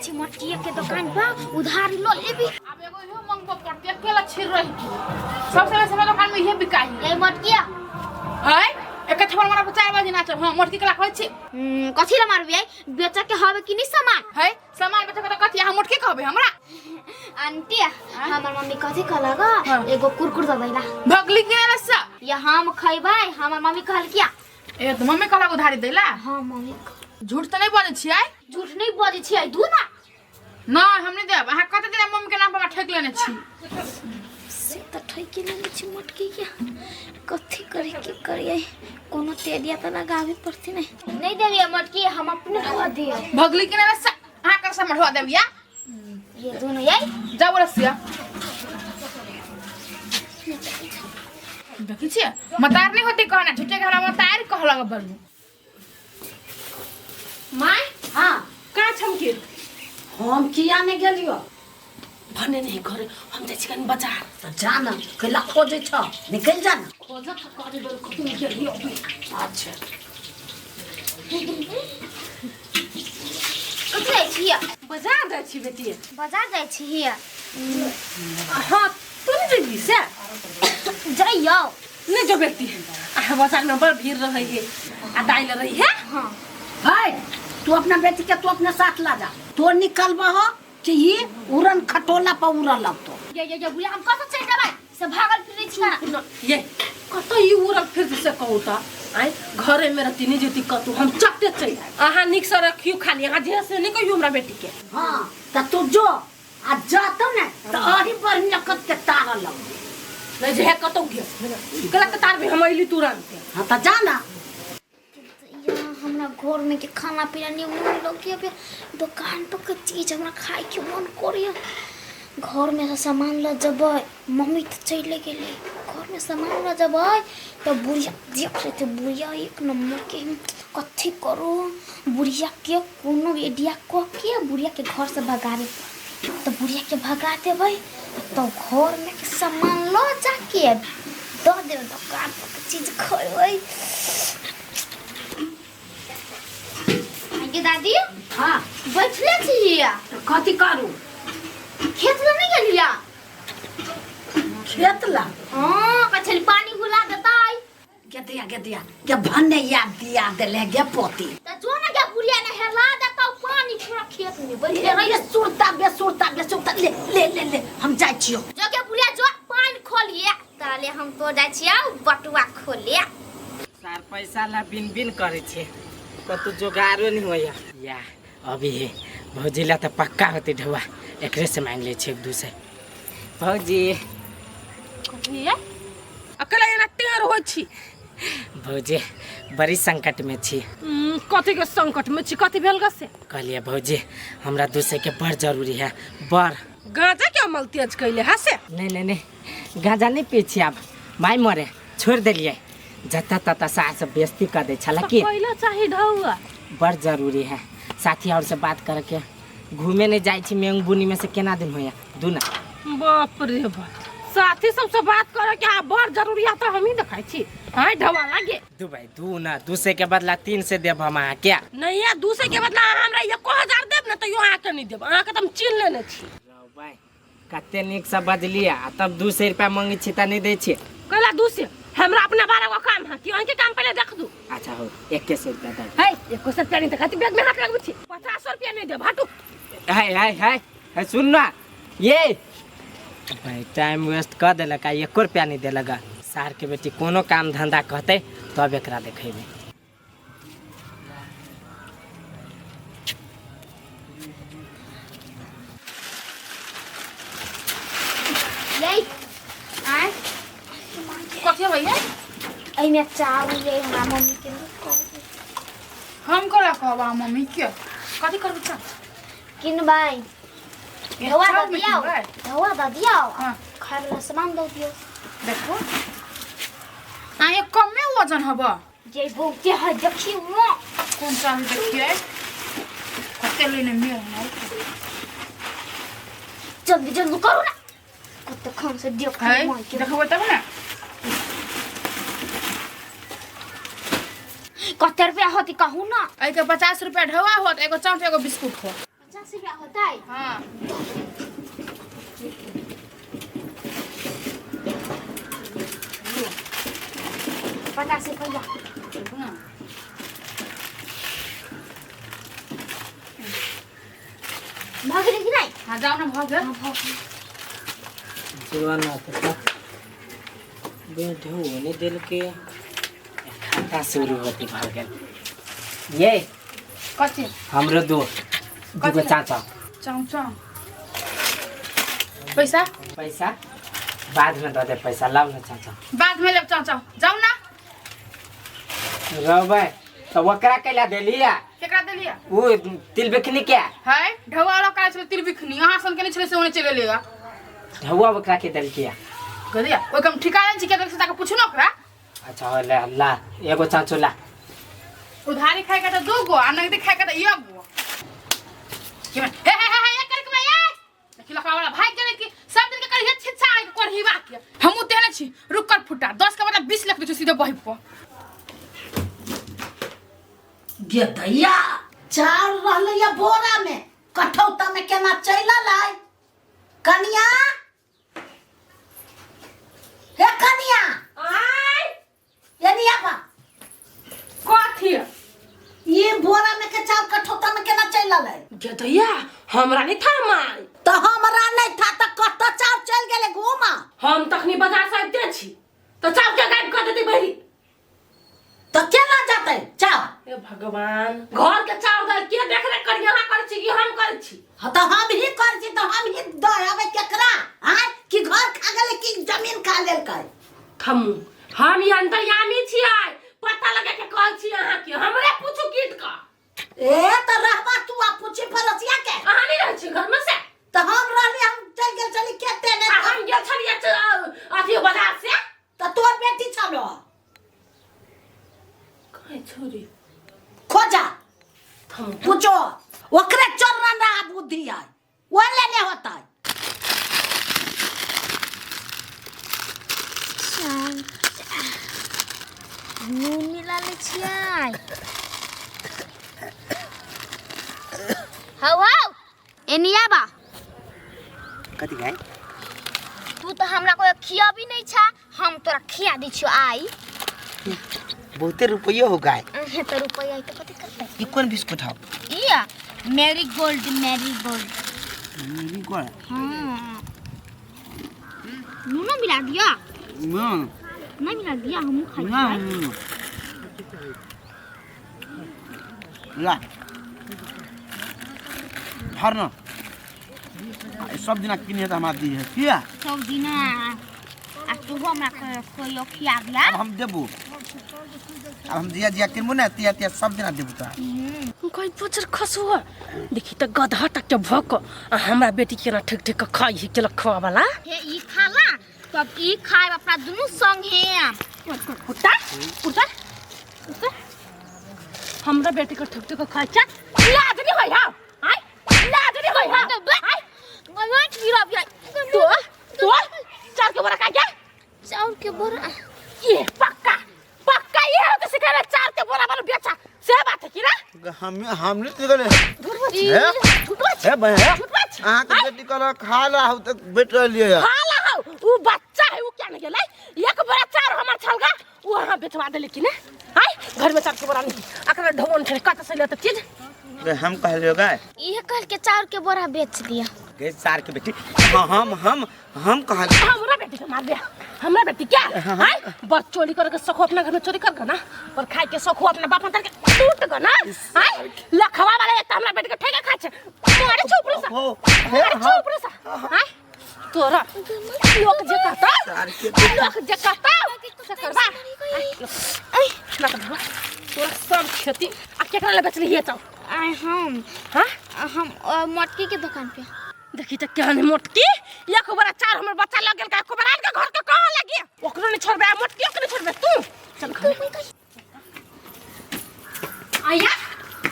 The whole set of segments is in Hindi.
छी मटकिया के दुकान पर उधार लो लेबी। अब एगो इहो मंगबो पड़ते केला छिर रही सबसे समय दुकान में इहे बिकाई ए मटकिया है एक थप्पड़ मारा 4 बजे नाच हां मटकी कला कहै छी कथि ला मारबी आई बेचा के हवे कि नि सामान है सामान बेचे के त कथि हम मटकी कहबे हमरा आंटी हमर मम्मी कथि कहलक एगो कुरकुर द दैला भगली के रसा या हम खइबै हमर मम्मी कहल किया ए त मम्मी कहला उधारी दैला हां मम्मी झूठ त नहीं बोले छी आई झूठ नहीं बोले छी आई दू ना ना हम नहीं देब अहा कते दिन मम्मी के नाम पर ठेक लेने छी से त ठेक लेने छी मटकी के कथि करे के करिए कोनो तेदिया त लगावे पड़ती नहीं देबी मटकी हम अपने ढवा दिए भगली के रसा अहा कर से मढ़वा देब या ये दोनों यही जाओ रसिया देखी छी मतार नहीं होती कहना झूठे के हमरा मतार कहला बलू माय हां का छमके हम किया नहीं गेलियो भने नहीं करे हम जाय छी कनी बाजार त जाना कैला खोजे छ निकल जाना खोजा त करे बल को तुम गेलियो अच्छा कथि छी बाजार जाय छी बेटी बाजार जाय छी हिया हां तू नहीं जेबी से जाइयो नहीं जो बेटी आ बाजार में बड़ भीड़ रही है आ दाइल रही है हां हाय तू अपना बेटी के तू अपने साथ ला जा तो निकलबा हो कि ये उड़न खटोला पर उड़ा लगतो ये बुला हम कत चल जाबै से भागल फिरै छी ना ये कत ई उड़ल फिर से कहूता आई घरे में रहती नहीं जेती कतू हम चट्टे चल आहा निक से रखियो खाली आहा जे से नहीं कहियो हमरा बेटी के हां त तू जो आ जातो ना त आही पर नकत के तार लग नहीं जे कतौ गयो गलत तार भी हम आइली तुरंत हां त जाना हमरा घर में के खाना पीना नहीं मन लगे पे दुकान पर के चीज हमरा खाए के मन करिया घर में सामान ल जबै मम्मी त चले गेले घर में सामान ल जबै त बुढ़िया देख रहे बुढ़िया एक नंबर के कथि करो बुढ़िया के कोनो आइडिया क के बुढ़िया के घर से भगावे तो बुढ़िया के भगा देबै तो घर में के सामान ल जाके दे देबै दुकान पर के चीज खइबै के दादी हां बैठले छिया कथि करू खेत में नहीं गेलिया खेत ला हां कछली पानी घुला देताई के दिया के भन्ने याद दिया देले गे पोती त जो ना के बुढ़िया ने हेला देता पानी पूरा खेत में बैठे रही ये सुरता ले हम जाय छियो जो के बुढ़िया जो पानी खोलिए ताले हम तो जाय छिया बटुआ खोले सार पैसा ला बिन बिन करे छे कतु जोगारो नहीं होया या अभी भौजी ला तो पक्का होती ढवा एकरे से मांग ले छे एक दूसरे भौजी कथि है अकेला एना टेर हो छी भौजी बड़ी संकट में छी कथि के संकट में छी कथि भेल गसे कहलिए भौजी हमरा दूसरे के बड़ जरूरी है बड़ गांजा के अमल तेज कैले हसे नहीं गांजा नहीं पी छी अब माई मरे छोड़ देलिए जता तता सास बेइज्जती कर दे छला की पहला चाहे ढौआ बड़ जरूरी है साथी और से बात करके घूमे नहीं जाई छी मेंग बुनी में से केना दिन होया दुना बाप रे बाप साथी सबसे बात करे के बड़ जरूरी है तो हम ही दिखाई छी हां ढवा लागे दू भाई दू ना दूसरे के बदला 3 से देब हम आ क्या नहीं है दूसरे के बदला हमरा 1000 देब ना तो यो आके नहीं देब आके तो हम चिन लेने छी भाई कते निक से बजलिया तब 200 रुपया मांगी छी त नहीं दे छी कहला दूसरे हमरा अपना बारे का काम है कि उनके काम पहले देख दू अच्छा हो 21 रुपया दे है 21 रुपया नहीं देखाती बैग में हाथ लगबी छी 50 रुपया नहीं दे हटू है सुन ना ये भाई टाइम वेस्ट कर देला का 1 रुपया नहीं देलगा सार के बेटी कोनो काम धंधा कहते तब एकरा देखेबे ले आय कथि भैया आई में चावल ले हमरा मम्मी के हम कला कहबा मम्मी के कथि करबी छ किन भाई धवा द दियो हां खाए वाला सामान दो दियो देखो आ ये कम में वजन हबा जे बहुते है देखियो वो कौन सा है देखिए कते लेने में है जल्दी जल्दी करो ना कते खान से देख है देखो तब ना कते रुपया होती कहू ना आई के 50 रुपया ढवा होत एगो चाट एगो बिस्कुट हो 50 रुपया होता है। हाँ 50 रुपया। भाग रही कि नहीं? हाँ जाओ ना भाग जीवाना तो बैठे होने दिल के खाता शुरू होती भागल ये कच्चे हमरो दो दुगो चाचा चाउ चाउ पैसा पैसा बाद में दे पैसा लाओ ना चाचा बाद में ले चाउ चाउ जाओ ना रबै तो वकरा कैला देलिया केकरा देलिया वो तिल बिखनी क्या है ढवा वाला का चले तिल बिखनी यहां सन के नहीं चले से ओने चले लेगा ढौआ वकरा के दल किया गदिया ओइ कम ठिकाना छी के देख से ताके पूछू ना ओकरा अच्छा हो ले ला एगो चाचो ला उधारी खाए का तो दो गो आ नगदी खाए का तो एक गो के हे ये करके भैया देखि लखा वाला भाग गेले कि सब दिन के करिए छिछा के करहीवा के हमहु तेने छी रुक कर फुटा 10 का मतलब 20 लिख दे सीधे बही पर गे दैया चार रहले या बोरा में कठौता में केना चैला लाय कनिया हे कनिया आय ये निया बा कथी ये बोरा में के चार कठौता में केना चैला लाय गे दैया हमरा नहीं था माय तो हमरा नहीं था त कत चार चल गेले घुमा हम तखनी बाजार से आते छी तो चाव के गायब कर देती बहरी तो केना जाते चार ए भगवान घर के चाव दल के देख रे कर यहां कर छी कि हम कर छी हाँ तो हम ही कर छी तो हम ही दयावे केकरा हां कि घर खा गेले कि जमीन खा लेल काय हम ये अंतर्यामी छी आय पता लगे के कहै छी अहाँ के हमरे पूछू कीट का ए तो रहबा तू आ पूछी फरसिया के अहाँ नहीं रहै छी घर में से तो हम रहली हम चल गेल चली केते ने आ हम गेल छलिए अथी बाजार से तो तोर बेटी छलो कहे छोरी खोजा हम पूछो ओकरे चोरना ना बुद्धि है वो लेने होता है नून मिला ले छियै। हाउ एनिया बा कथी गाय तू तो हमरा को खिया भी नहीं छा हम तोरा खिया दी छियो आई बहुते रुपया हो गाय तो रुपया आई तो कथी करते ई कोन बिस्कुट हौ इया मैरी गोल्ड मेरी कोन हाँ नून मिला दिया नहीं मिला दिया हम खाई ला हर न सब दिना किने त हमरा दी है किया सब दिन आ तू हमरा कोई खिया दिया अब हम देबू अब हम जिया जिया किनबू ना तिया तिया सब दिना देबू त कोई पुचर खसुआ देखी त गधा तक के भक हमरा बेटी केना ठीक ठीक खाई है के लखवा वाला हे ई खाला तब ई खाए अपना दुनु संगे उठा उठा उठा हमरा बेटी को ठीक ठीक खाई चा लाज नहीं होई हा आय लाज नहीं होई हा आय गयो गिरा बिया तो चार के बड़ा का क्या चाउर के बोरा ये पक्का पक्का ये हो तो सिखाना चार के बोरा वाला बेचा से बात है कि ना हमने तो गले है बहन आ के बेटी कल खा ला हो त बेट लिए हाला हो वो बच्चा है वो क्या नहीं गेलै एक बड़ा चार हमर छलगा वो हां बेचवा देले कि ने हाय घर में चार के बोरा नहीं अकरा ढोन ठे कत से ले त चीज हम कहलियो गाय ये कल के चाउर के बोरा बेच दिया के चार के बेटी हम कहलियो हमरा बेटी के मार दे हमरा बेटी क्या हाय बस चोरी करके सखो अपना घर में चोरी कर ना और खाए के सखो अपना बाप मत के टूट ग ना हाय लखवा वाला एक हमरा बेटी के ठेका खा छे मारे चुप रे हो चुप रे हाय तोरा लोग जे कहता लोग जे कहता सकरबा ऐ ना करबा तोरा सब खेती आ केकरा ले बेचली हे तो हम हां हम मटकी के दुकान पे देखी त क्या ने मोटकी एक बड़ा चार हमर बच्चा लग गेल का कोबरान के घर के कहां लगी ओकरो ने छोड़बे मोटकी ओकरो छोड़बे तू चल आया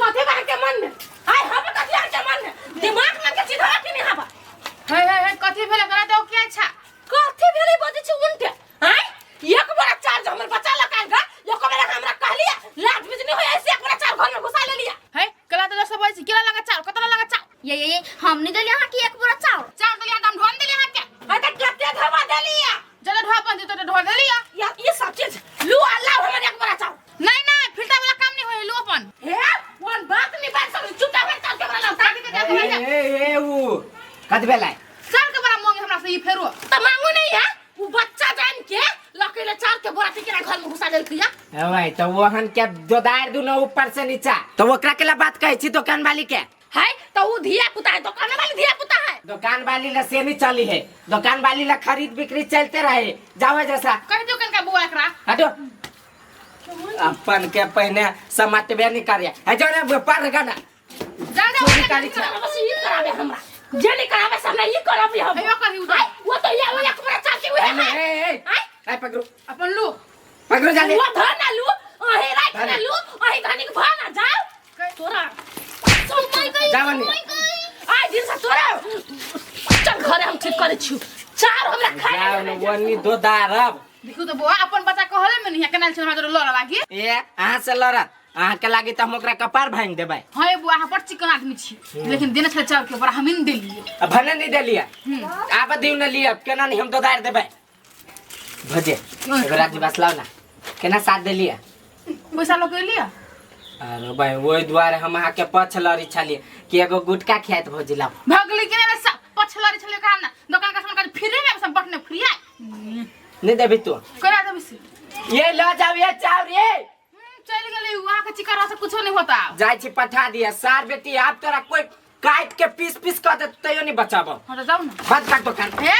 कथि बात के मन में आय हम कथि आ के मन में दिमाग में के सीधा के नहीं हबा हे कथी भेले करा दो क्या अच्छा कथि भेले बजे छ उनटे आय एक बड़ा चार हमर बच्चा लगा का एक बड़ा हमरा कहलिया लाज बिजनी होय ऐसे एक बड़ा चार घर में घुसा ले लिया है कला तो सब ऐसे केला लगा चार कतला लगा चार ये हमने देली यहाँ की एक बोरा चाउर चाउर देलिया हम ढोन देलिया हां के हां त केते धवा देलिया जले ढोआ पंजी तो ढोल देलिया या ये सब चीज लू अल्लाह हमर एक बड़ा चाउ नहीं नहीं फिल्टर वाला काम नहीं होई लो अपन हे वन बात नहीं बात सब चुपचाप बैठ के हमरा लौटा के दे ए ऊ कद बेलाय चार के बड़ा मांगे हमरा से ई फेरो त मांगू नहीं है वो बच्चा जान के लकेले चार के बोरा के घर में घुसा देल किया ए भाई तो वहन के दोदार दुनो ऊपर से नीचा तो ओकरा केला बात कहै छी दुकान वाली के है तो वो धिया पुता है दुकान वाली धिया पुता है दुकान वाली ला से नहीं चली है दुकान वाली ला खरीद बिक्री चलते रहे जावे जैसा कह दो कनका बुआ एकरा हटो अपन के पहने समटबे नहीं करे है जो ने पर गाना जा जा चोरी काली छा बस ये करावे हमरा जेली करावे सामने ये करावे हम हेयो कही उधर वो तो ये वाला कपड़ा चाहते हुए है ए पकड़ो अपन लो पकड़ो जाले वो धर ना लू अहे रात ना लू अहे गानी के भाना जाओ तोरा समय गई जावनी आई दिन से तोरा चल घरे हम ठीक करे छु चार हमरा खाए जावन वनी दोदार अब देखो तो बुआ अपन बच्चा कहले में नहीं केनाल छ हमरा लड़ लागी ए अहाँ से लड़त अहाँ के लागी त हम ओकरा कपार भांग देबै हां ए बुआ पर चिकन आदमी छी लेकिन देने छले चाउर के बड़ा हमिन देलिए अब भने नहीं देलिए आब दिउ न लिए केना नहीं हम दोदार देबै भजे एगो राजी बस लाओ ना केना साथ देलिए पैसा लो के लिया अरे भाई ओइ द्वारे हम अहाँ के पछ लड़ी छलिए कि एगो गुटका खाइत भोजी लाओ भगली के ने सब पछलरी छले काम ना दुकान का सामान का फिरे में सब बटने फ्रिया नहीं देबी तू करा दे बिस ये लो जाओ ये चाउर ये चल गेले वहां के चिकरा से कुछ नहीं होता जाय छी पठा दिया सार बेटी आप तोरा कोई काट के पीस पीस कर दे तैयो नहीं बचाबो हां जाओ ना बंद कर दुकान हे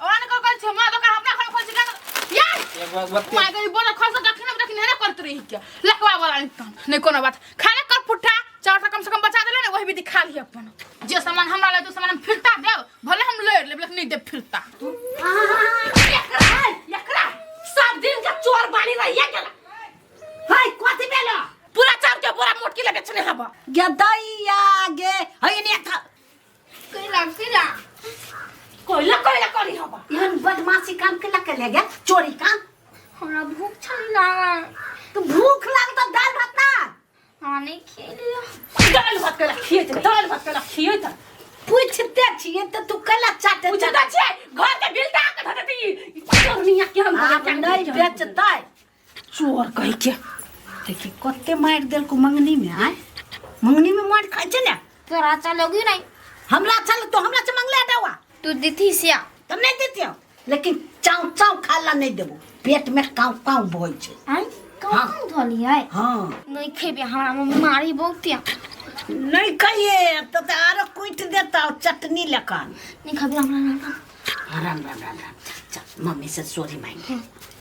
ओने को कल छ मा दुकान अपना घर खोल चिकन यार एगो वक्त माय गई बोला खस दखिन हेरे करत रही क्या लखवा वाला नहीं कोनो बात खाले कर पुट्ठा चार कम से कम बचा देले ना वही भी दिखा ली अपन जे सामान हमरा ले तो सामान हम फिरता देब भले हम ले लेकिन नहीं देब फिरता एकरा सब दिन का चोर बानी रहिया गेला हाय कथि बेलो पूरा चार के बोरा मोटकी ले बेचने हबा गदैया गे हई ने था कैला कोइला करी हबा यहन बदमाशी काम के लके ले गया चोरी काम हमरा भूख छली लागल तो भूख लाग तो दाल भात ना हाँ नहीं खेलियो दाल भात के खिए त पूछते छिए तो तू कला चाटे पूछता छे घर के बिल ता के धरती चोरनिया के हम आप नहीं बेचता चोर कह के देखी कते मार देल को मंगनी में आए मंगनी में मार खाइ छै ना तोरा चलोगी नहीं हमरा चल तो हमरा से मंगले हटावा तू दीथी सिया तो नहीं देती हो लेकिन चाव चाव खाला नहीं देबो पेट में काव काव भोइ छै आई कौन धोली है हां नहीं खेबे हमरा मम्मी मारी बहुतिया नहीं कहिए तो आरो कुट देता चटनी लकान नहीं खाबे हमरा ना राम राम राम राम चल मम्मी से सॉरी मांगे